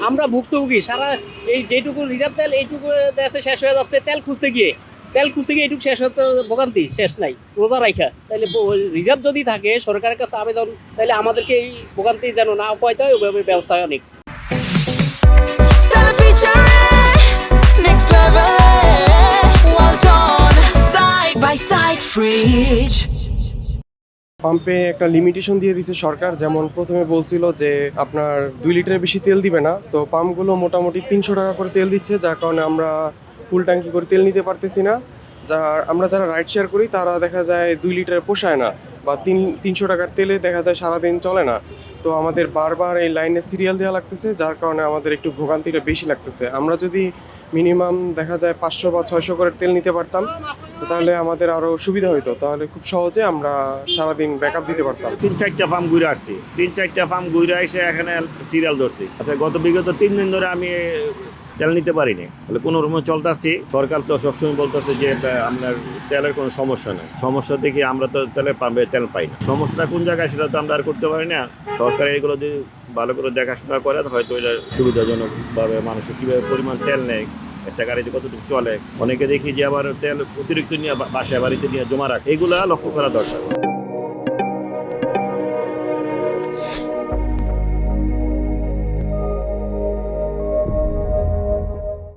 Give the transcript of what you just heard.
আমরা ভুক্তভোগী সারা এই যেটুকু রিজার্ভ তেল এইটুকু দেশে শেষ হয়ে যাচ্ছে তেল খুঁজতে গিয়ে এইটুকু শেষ হচ্ছে, ভোগান্তি শেষ নাই রোজা রাখা। তাহলে রিজার্ভ যদি থাকে সরকারের কাছে আবেদন, তাহলে আমাদেরকে এই ভোগান্তি যেন না পাইতে হয় ওইভাবে ব্যবস্থা নিক। Stella feature, next level, well done, side by side fridge. পাম্পে একটা লিমিটেশন দিয়ে দিছে সরকার, যেমন প্রথমে বলছিল যে আপনার 2 লিটারের বেশি তেল দিবে না, তো পাম্পগুলো মোটামুটি 300 টাকা করে তেল দিচ্ছে, যার কারণে আমরা ফুল ট্যাঙ্কি করে তেল নিতে পারতেছি না। আমরা যারা রাইড শেয়ার করি তারা দেখা যায় 2 লিটার পোষায় না, বা 300 টাকার তেলে দেখা যায় সারাদিন চলে না। তো আমাদের বারবার এই লাইনে সিরিয়াল দেওয়া লাগতেছে, যার কারণে আমাদের একটু ভোগান্তিটা বেশি লাগতেছে। আমরা যদি মিনিমাম দেখা যায় 500 বা 600 করে তেল নিতে পারতাম, তাহলে আমাদের আরও সুবিধা হতো, তাহলে খুব সহজে আমরা সারাদিন ব্যাকআপ দিতে পারতাম। 3-4টা ফার্ম ঘুরে আসছি, 3-4টা ফার্ম ঘুরে এসে এখানে সিরিয়াল ধরছি। আচ্ছা, গত বিগত 3 দিন ধরে আমি তেল নিতে পারিনি, তাহলে কোনো রকম চলতেছি। সরকার তো সবসময় বলতেছে যে আপনার তেলের কোনো সমস্যা নেই। সমস্যা দেখি আমরা তো তেলের পাম্পে তেল পাই না। সমস্যাটা কোন জায়গায় সেটা তো আমরা আর করতে পারি না। সরকার এগুলো যদি ভালো করে দেখাশোনা করে হয়তো এটা সুবিধাজনকভাবে মানুষের কীভাবে পরিমাণ তেল নেয়, একটা গাড়িতে কতটুকু চলে। অনেকে দেখি যে আবার তেল অতিরিক্ত নিয়ে বাসায় বাড়িতে নিয়ে জমা রাখে, এগুলা লক্ষ্য করা দরকার।